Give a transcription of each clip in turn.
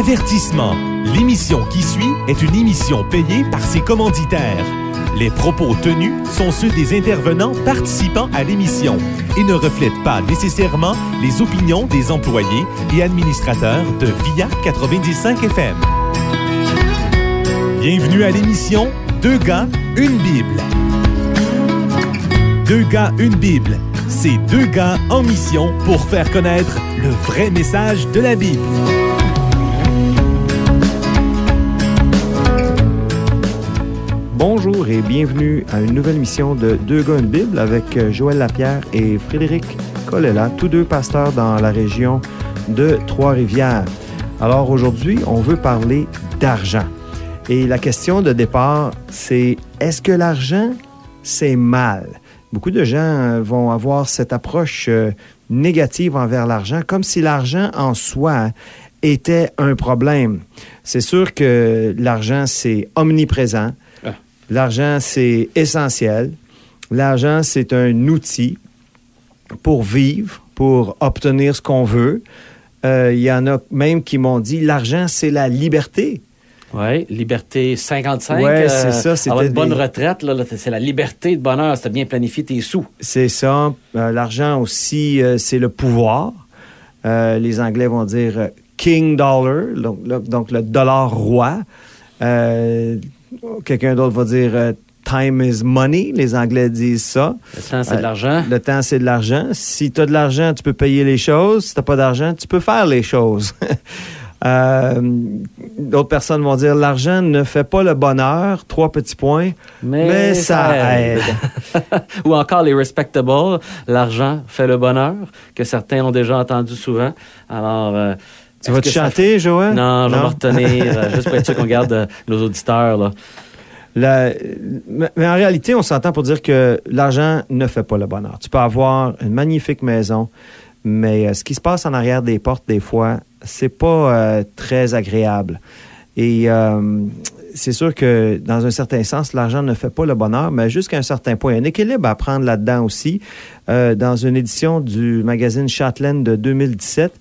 Avertissement. L'émission qui suit est une émission payée par ses commanditaires. Les propos tenus sont ceux des intervenants participant à l'émission et ne reflètent pas nécessairement les opinions des employés et administrateurs de VIA 95 FM. Bienvenue à l'émission Deux gars, une Bible. Deux gars, une Bible. C'est deux gars en mission pour faire connaître le vrai message de la Bible. Bonjour et bienvenue à une nouvelle émission de Deux gars, une Bible avec Joël Lapierre et Frédéric Colella, tous deux pasteurs dans la région de Trois-Rivières. Alors aujourd'hui, on veut parler d'argent. Et la question de départ, c'est est-ce que l'argent, c'est mal? Beaucoup de gens vont avoir cette approche négative envers l'argent, comme si l'argent en soi était un problème. C'est sûr que l'argent, c'est omniprésent. L'argent, c'est essentiel. L'argent, c'est un outil pour vivre, pour obtenir ce qu'on veut. Il y en a même qui m'ont dit, l'argent, c'est la liberté. Oui, liberté 55. Oui, c'est ça. Avoir une bonne retraite, là, c'est la liberté de bonheur. C'est de bien planifier tes sous. C'est ça. L'argent aussi, c'est le pouvoir. Les Anglais vont dire King Dollar, donc le dollar roi. Quelqu'un d'autre va dire time is money. Les Anglais disent ça. Le temps, c'est de l'argent. Le temps, c'est de l'argent. Si tu as de l'argent, tu peux payer les choses. Si tu n'as pas d'argent, tu peux faire les choses. D'autres personnes vont dire l'argent ne fait pas le bonheur, 3 petits points, mais ça aide. Ou encore les respectable, l'argent fait le bonheur, que certains ont déjà entendu souvent. Alors, tu vas te chanter, Joël? Non, je vais me retenir, juste pour être sûr qu'on garde nos auditeurs. Là. Mais en réalité, on s'entend pour dire que l'argent ne fait pas le bonheur. Tu peux avoir une magnifique maison, mais ce qui se passe en arrière des portes, des fois, c'est pas très agréable. Et c'est sûr que, dans un certain sens, l'argent ne fait pas le bonheur, mais jusqu'à un certain point. Il y a un équilibre à prendre là-dedans aussi. Dans une édition du magazine Chatelaine de 2017,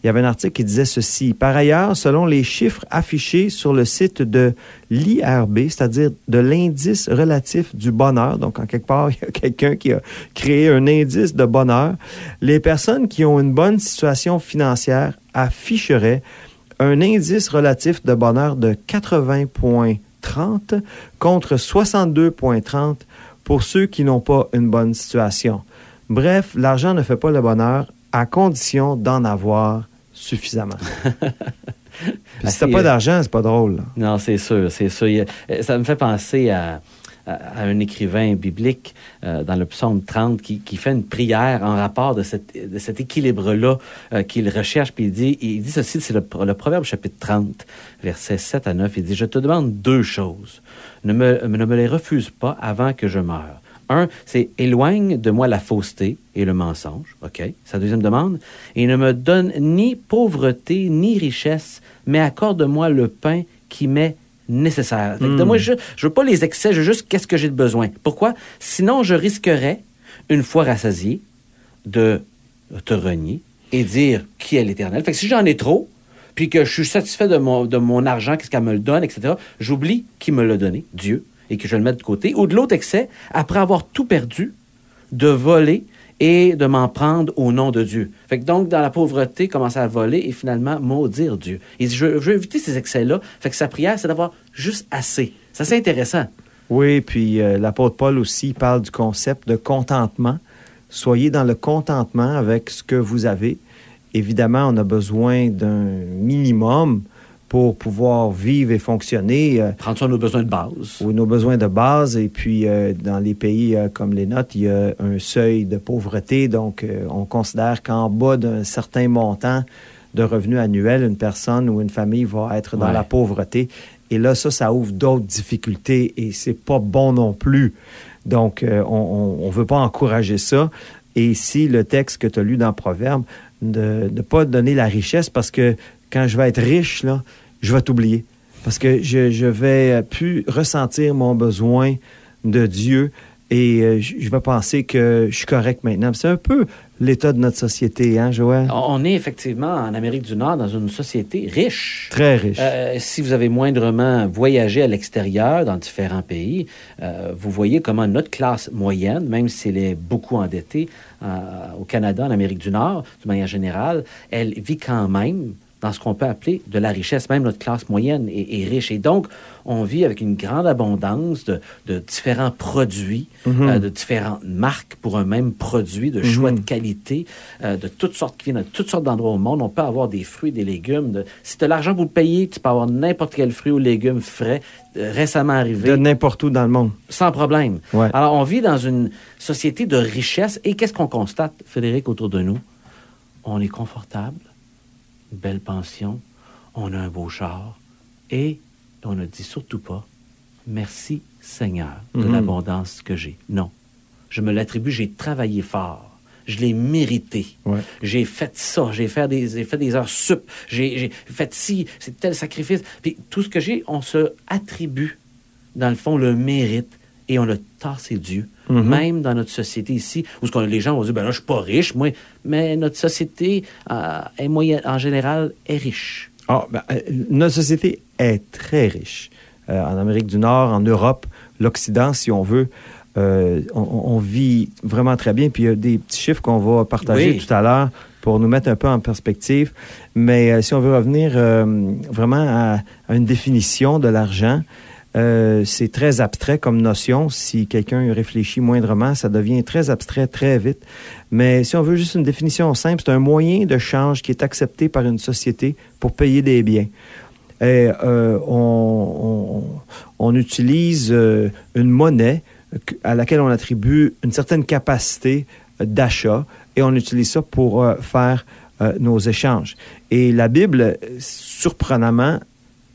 il y avait un article qui disait ceci. Par ailleurs, selon les chiffres affichés sur le site de l'IRB, c'est-à-dire de l'indice relatif du bonheur, donc en quelque part, il y a quelqu'un qui a créé un indice de bonheur, les personnes qui ont une bonne situation financière afficheraient un indice relatif de bonheur de 80,30 contre 62,30 pour ceux qui n'ont pas une bonne situation. Bref, l'argent ne fait pas le bonheur à condition d'en avoir suffisamment. Puis si t'as pas d'argent, c'est pas drôle. Là. Non, c'est sûr, c'est sûr. Ça me fait penser à un écrivain biblique dans le psaume 30 qui fait une prière en rapport de cet équilibre-là qu'il recherche. Puis il dit ceci, c'est le Proverbe chapitre 30, versets 7 à 9. Il dit « Je te demande deux choses. Ne me les refuse pas avant que je meure. » Un, c'est « Éloigne de moi la fausseté et le mensonge. » OK. Sa deuxième demande. « Et ne me donne ni pauvreté ni richesse, mais accorde-moi le pain qui m'est nécessaire. » Fait que moi, je veux pas les excès, je veux juste qu'est-ce que j'ai de besoin. Pourquoi? Sinon, je risquerais, une fois rassasié, de te renier et dire qui est l'Éternel. Fait que si j'en ai trop, puis que je suis satisfait de mon argent, qu'est-ce qu'elle me le donne, etc., j'oublie qui me l'a donné, Dieu, et que je le mette de côté. Ou de l'autre excès, après avoir tout perdu, de voler et de m'en prendre au nom de Dieu. Fait que donc, dans la pauvreté, commencer à voler et finalement maudire Dieu. Il dit, je veux éviter ces excès-là. Fait que sa prière, c'est d'avoir juste assez. Ça, c'est intéressant. Oui, puis l'apôtre Paul aussi parle du concept de contentement. Soyez dans le contentement avec ce que vous avez. Évidemment, on a besoin d'un minimum pour pouvoir vivre et fonctionner. Prendre soin de nos besoins de base. Oui, nos besoins de base. Et puis, dans les pays comme les nôtres, il y a un seuil de pauvreté. Donc, on considère qu'en bas d'un certain montant de revenus annuels, une personne ou une famille va être dans la pauvreté. Et là, ça ouvre d'autres difficultés et c'est pas bon non plus. Donc, on veut pas encourager ça. Et ici, le texte que tu as lu dans Proverbe, de ne pas donner la richesse parce que quand je vais être riche, là, je vais t'oublier. Parce que je vais plus ressentir mon besoin de Dieu et je vais penser que je suis correct maintenant. C'est un peu l'état de notre société, hein, Joël? On est effectivement en Amérique du Nord dans une société riche. Très riche. Si vous avez moindrement voyagé à l'extérieur dans différents pays, vous voyez comment notre classe moyenne, même si elle est beaucoup endettée au Canada, en Amérique du Nord, de manière générale, elle vit quand même dans ce qu'on peut appeler de la richesse. Même notre classe moyenne est riche. Et donc, on vit avec une grande abondance de différents produits, de différentes marques pour un même produit, de choix de qualité, de toutes sortes qui viennent de toutes sortes d'endroits au monde. On peut avoir des fruits, des légumes. Si tu as l'argent pour le payer, tu peux avoir n'importe quel fruit ou légume frais, récemment arrivé. De n'importe où dans le monde. Sans problème. Ouais. Alors, on vit dans une société de richesse. Et qu'est-ce qu'on constate, Frédéric, autour de nous? On est confortable. Une belle pension, on a un beau char et on ne dit surtout pas « Merci Seigneur de l'abondance que j'ai ». Non, je me l'attribue, j'ai travaillé fort, je l'ai mérité. Ouais. J'ai fait ça, j'ai fait des heures sup, j'ai fait ci, c'est tel sacrifice. Puis tout ce que j'ai, on se attribue, dans le fond, le mérite et on le tasse Dieu. Même dans notre société ici, où les gens vont dire, ben là, je suis pas riche, moi, mais notre société, en général, est riche. Notre société est très riche. En Amérique du Nord, en Europe, l'Occident, si on veut, on vit vraiment très bien. Puis il y a des petits chiffres qu'on va partager tout à l'heure pour nous mettre un peu en perspective. Mais si on veut revenir vraiment à une définition de l'argent, c'est très abstrait comme notion. Si quelqu'un y réfléchit moindrement, ça devient très abstrait très vite. Mais si on veut juste une définition simple, c'est un moyen de change qui est accepté par une société pour payer des biens. Et on utilise une monnaie à laquelle on attribue une certaine capacité d'achat et on utilise ça pour faire nos échanges. Et la Bible, surprenamment,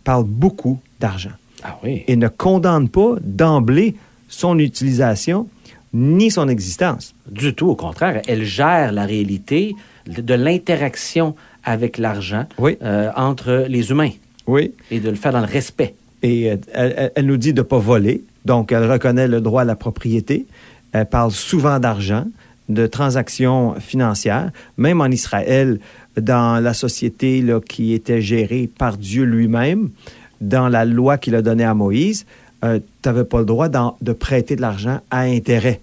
parle beaucoup d'argent. Ah oui. Et ne condamne pas d'emblée son utilisation ni son existence. Du tout, au contraire. Elle gère la réalité de l'interaction avec l'argent entre les humains. Oui. Et de le faire dans le respect. Et elle nous dit de ne pas voler. Donc, elle reconnaît le droit à la propriété. Elle parle souvent d'argent, de transactions financières. Même en Israël, dans la société là, qui était gérée par Dieu lui-même, dans la loi qu'il a donnée à Moïse, tu n'avais pas le droit de prêter de l'argent à intérêt.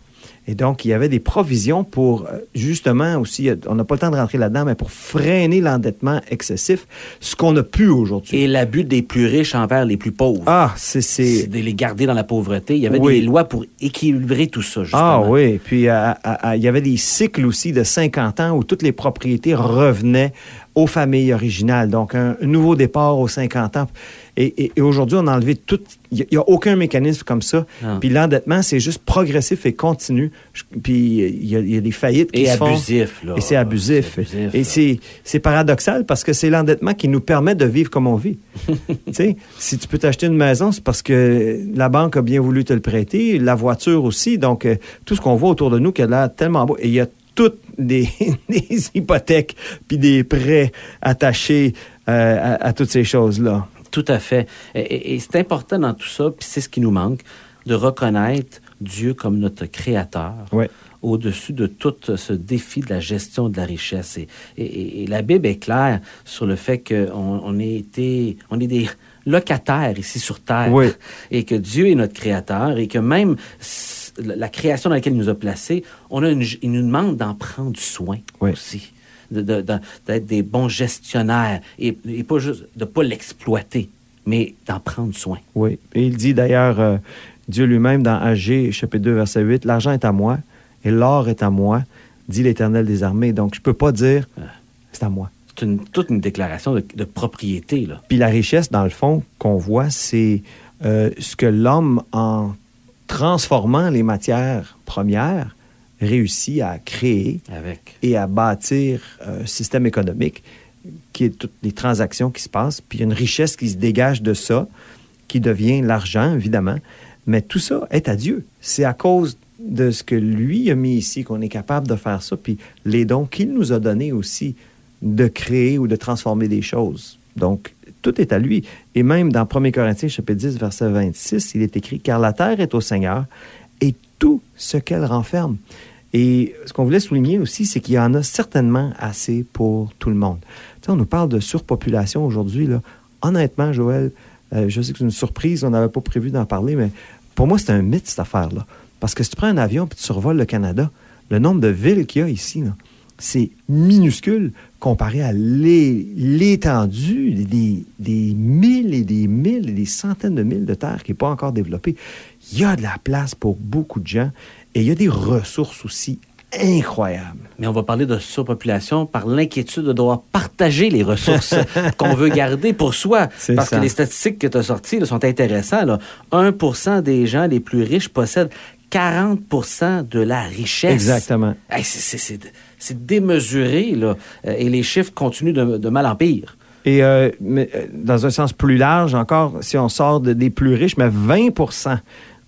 Et donc, il y avait des provisions pour, justement, aussi, on n'a pas le temps de rentrer là-dedans, mais pour freiner l'endettement excessif, ce qu'on n'a plus aujourd'hui. Et l'abus des plus riches envers les plus pauvres. Ah, c'est de les garder dans la pauvreté. Il y avait des lois pour équilibrer tout ça, justement. Ah oui, puis il y avait des cycles aussi de 50 ans où toutes les propriétés revenaient aux familles originales. Donc, un nouveau départ aux 50 ans. Et aujourd'hui, on a enlevé tout. Il n'y a aucun mécanisme comme ça. Ah. Puis l'endettement, c'est juste progressif et continu. Puis il y a des faillites qui se font. Abusif, là. Et c'est abusif. Et c'est paradoxal parce que c'est l'endettement qui nous permet de vivre comme on vit. Tu sais, si tu peux t'acheter une maison, c'est parce que la banque a bien voulu te le prêter, la voiture aussi. Donc, tout ce qu'on voit autour de nous qui a l'air tellement beau. Et il y a toutes des hypothèques puis des prêts attachés à toutes ces choses-là. Tout à fait. Et c'est important dans tout ça, puis c'est ce qui nous manque, de reconnaître Dieu comme notre créateur, au-dessus de tout ce défi de la gestion de la richesse. Et la Bible est claire sur le fait qu'on est des locataires ici sur Terre, et que Dieu est notre créateur, et que même la création dans laquelle il nous a placés, il nous demande d'en prendre soin aussi. D'être des bons gestionnaires et pas juste de ne pas l'exploiter, mais d'en prendre soin. Oui. Et il dit d'ailleurs, Dieu lui-même dans Agé, chapitre 2, verset 8, « L'argent est à moi et l'or est à moi, dit l'Éternel des armées. » Donc, je ne peux pas dire « c'est à moi ». C'est toute une déclaration de propriété, là. Puis la richesse, dans le fond, qu'on voit, c'est ce que l'homme, en transformant les matières premières, réussit à créer et à bâtir un système économique qui est toutes les transactions qui se passent. Puis il y a une richesse qui se dégage de ça, qui devient l'argent, évidemment. Mais tout ça est à Dieu. C'est à cause de ce que lui a mis ici qu'on est capable de faire ça, puis les dons qu'il nous a donnés aussi de créer ou de transformer des choses. Donc, tout est à lui. Et même dans 1 Corinthiens, chapitre 10, verset 26, il est écrit « Car la terre est au Seigneur et tout ce qu'elle renferme. » Et ce qu'on voulait souligner aussi, c'est qu'il y en a certainement assez pour tout le monde. Tu sais, on nous parle de surpopulation aujourd'hui, là. Honnêtement, Joël, je sais que c'est une surprise, on n'avait pas prévu d'en parler, mais pour moi, c'est un mythe, cette affaire-là. Parce que si tu prends un avion et tu survoles le Canada, le nombre de villes qu'il y a ici, là, c'est minuscule comparé à l'étendue des milles et des centaines de milles de terre qui n'est pas encore développée. Il y a de la place pour beaucoup de gens et il y a des ressources aussi incroyables. Mais on va parler de surpopulation par l'inquiétude de devoir partager les ressources qu'on veut garder pour soi. C'est Parce ça. que les statistiques que tu as sorties là, sont intéressantes. Là. 1% des gens les plus riches possèdent 40% de la richesse. Exactement. Hey, c'est démesuré, là. Et les chiffres continuent de mal en pire. Et dans un sens plus large, encore, si on sort des plus riches, mais 20%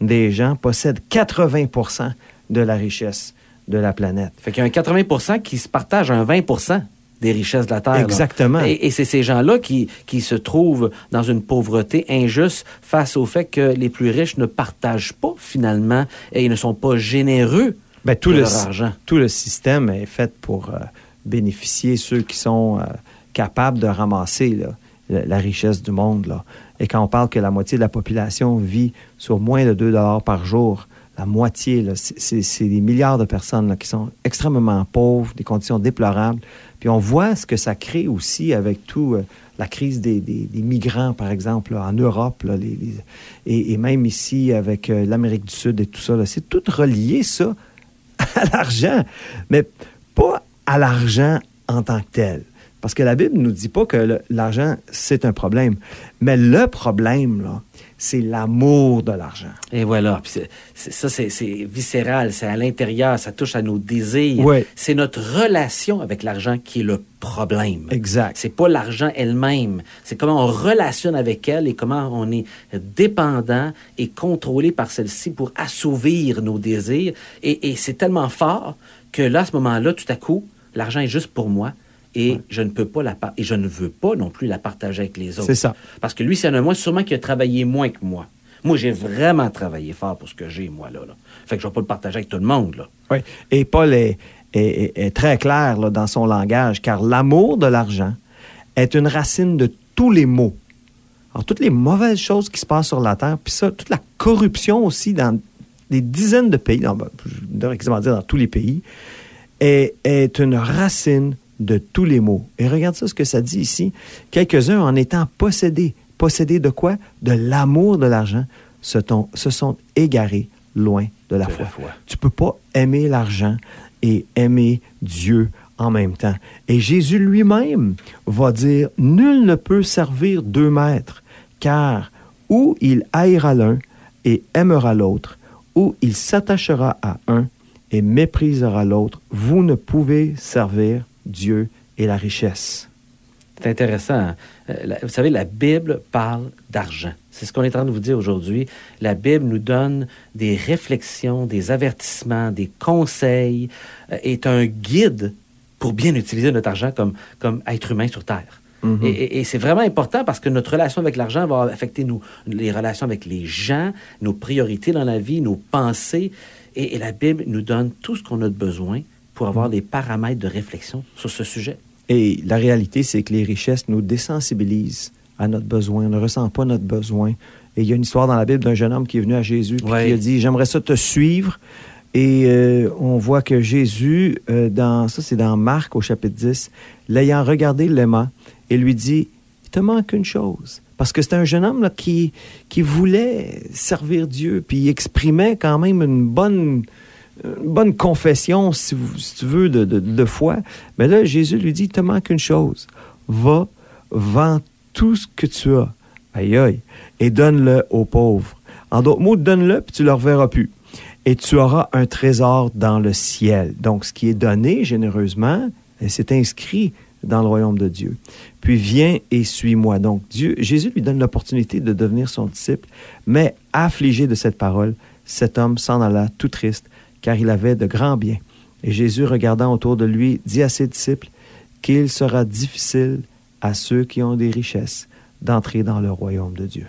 des gens possèdent 80% de la richesse de la planète. Fait qu'il y a un 80% qui se partagent un 20% des richesses de la Terre. Exactement. Là. Et c'est ces gens-là qui se trouvent dans une pauvreté injuste face au fait que les plus riches ne partagent pas, finalement, et ils ne sont pas généreux de leur argent. Tout le système est fait pour bénéficier ceux qui sont capables de ramasser là, la richesse du monde. Là. Et quand on parle que la moitié de la population vit sur moins de 2 $ par jour, la moitié, là, c'est des milliards de personnes là, qui sont extrêmement pauvres, des conditions déplorables. Puis on voit ce que ça crée aussi avec tout la crise des migrants, par exemple, là, en Europe, là, et même ici avec l'Amérique du Sud et tout ça. Là. C'est tout relié, ça, à l'argent, mais pas à l'argent en tant que tel. Parce que la Bible ne nous dit pas que l'argent, c'est un problème. Mais le problème, là, c'est l'amour de l'argent. Et voilà. Puis c'est viscéral, c'est à l'intérieur, ça touche à nos désirs. Oui. C'est notre relation avec l'argent qui est le problème. Exact. C'est pas l'argent elle-même. C'est comment on relationne avec elle et comment on est dépendant et contrôlé par celle-ci pour assouvir nos désirs. Et c'est tellement fort que là, à ce moment-là, tout à coup, l'argent est juste pour moi. Et je ne peux pas et je ne veux pas non plus la partager avec les autres. C'est ça. Parce que lui, s'il y en a moins, sûrement qu'il a travaillé moins que moi. Moi, j'ai vraiment travaillé fort pour ce que j'ai, moi, là. Fait que je ne vais pas le partager avec tout le monde, là. Oui. Et Paul est très clair là, dans son langage, car l'amour de l'argent est une racine de tous les maux. Alors, toutes les mauvaises choses qui se passent sur la terre, puis ça, toute la corruption aussi dans des dizaines de pays, je devrais quasiment dire dans tous les pays, est une racine de tous les maux. Et regarde ça, ce que ça dit ici. Quelques-uns, en étant possédés. Possédés de quoi? De l'amour de l'argent, se sont égarés loin de la foi. Tu ne peux pas aimer l'argent et aimer Dieu en même temps. Et Jésus lui-même va dire, « Nul ne peut servir 2 maîtres, car ou il haïra l'un et aimera l'autre, ou il s'attachera à un et méprisera l'autre. Vous ne pouvez servir Dieu et la richesse. » C'est intéressant. Vous savez, la Bible parle d'argent. C'est ce qu'on est en train de vous dire aujourd'hui. La Bible nous donne des réflexions, des avertissements, des conseils, est un guide pour bien utiliser notre argent comme être humain sur Terre. Mm-hmm. Et c'est vraiment important parce que notre relation avec l'argent va affecter les relations avec les gens, nos priorités dans la vie, nos pensées. Et la Bible nous donne tout ce qu'on a de besoin pour avoir des paramètres de réflexion sur ce sujet. Et la réalité, c'est que les richesses nous désensibilisent à notre besoin. On ne ressent pas notre besoin. Et il y a une histoire dans la Bible d'un jeune homme qui est venu à Jésus et qui a dit « J'aimerais ça te suivre ». Et on voit que Jésus, c'est dans Marc au chapitre 10, l'ayant regardé, l'aima et lui dit « Il te manque une chose ». Parce que c'était un jeune homme là, qui voulait servir Dieu, puis il exprimait quand même une bonne confession, si tu veux, de foi. Mais là, Jésus lui dit, il te manque une chose. Va, vends tout ce que tu as. Aïe, aïe. Et donne-le aux pauvres. En d'autres mots, donne-le, puis tu ne le reverras plus. Et tu auras un trésor dans le ciel. Donc, ce qui est donné généreusement, c'est inscrit dans le royaume de Dieu. Puis viens et suis-moi. Donc, Jésus lui donne l'opportunité de devenir son disciple, mais affligé de cette parole, cet homme s'en alla tout triste, car il avait de grands biens. Et Jésus, regardant autour de lui, dit à ses disciples qu'il sera difficile à ceux qui ont des richesses d'entrer dans le royaume de Dieu.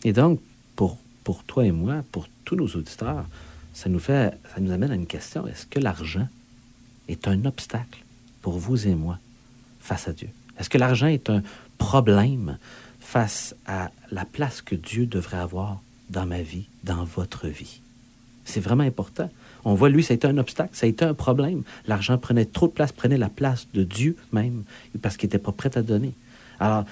Et donc, pour toi et moi, pour tous nos auditeurs, ça nous amène à une question. Est-ce que l'argent est un obstacle pour vous et moi face à Dieu? Est-ce que l'argent est un problème face à la place que Dieu devrait avoir dans ma vie, dans votre vie? C'est vraiment important. On voit, lui, ça a été un obstacle, ça a été un problème. L'argent prenait trop de place, prenait la place de Dieu même, parce qu'il n'était pas prêt à donner. Alors,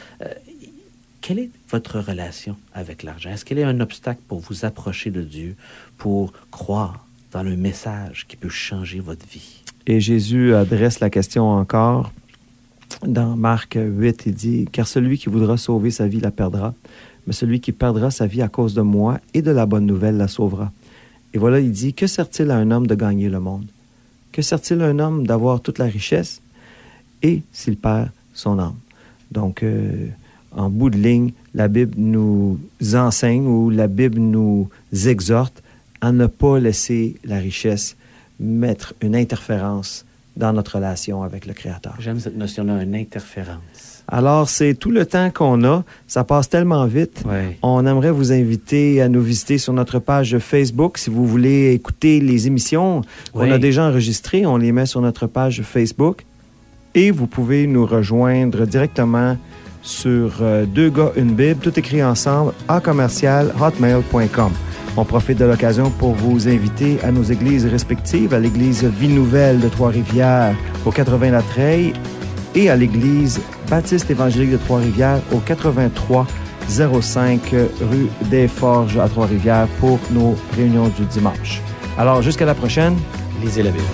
quelle est votre relation avec l'argent? Est-ce qu'elle est un obstacle pour vous approcher de Dieu, pour croire dans le message qui peut changer votre vie? Et Jésus adresse la question encore. Dans Marc 8, il dit « Car celui qui voudra sauver sa vie la perdra, mais celui qui perdra sa vie à cause de moi et de la bonne nouvelle la sauvera. » Et voilà, il dit « Que sert-il à un homme de gagner le monde? Que sert-il à un homme d'avoir toute la richesse et s'il perd son âme? » Donc, en bout de ligne, la Bible nous enseigne ou la Bible nous exhorte à ne pas laisser la richesse mettre une interférence dans notre relation avec le Créateur. J'aime cette notion-là, une interférence. Alors, c'est tout le temps qu'on a. Ça passe tellement vite. Ouais. On aimerait vous inviter à nous visiter sur notre page Facebook. Si vous voulez écouter les émissions qu'on a déjà enregistrées, on les met sur notre page Facebook. Et vous pouvez nous rejoindre directement sur Deux gars, une Bible, tout écrit ensemble, @hotmail.com. On profite de l'occasion pour vous inviter à nos églises respectives, à l'église Vie Nouvelle de Trois-Rivières au 80 La Treille et à l'église Baptiste évangélique de Trois-Rivières au 8305 rue des Forges à Trois-Rivières pour nos réunions du dimanche. Alors, jusqu'à la prochaine. Lisez la Bible.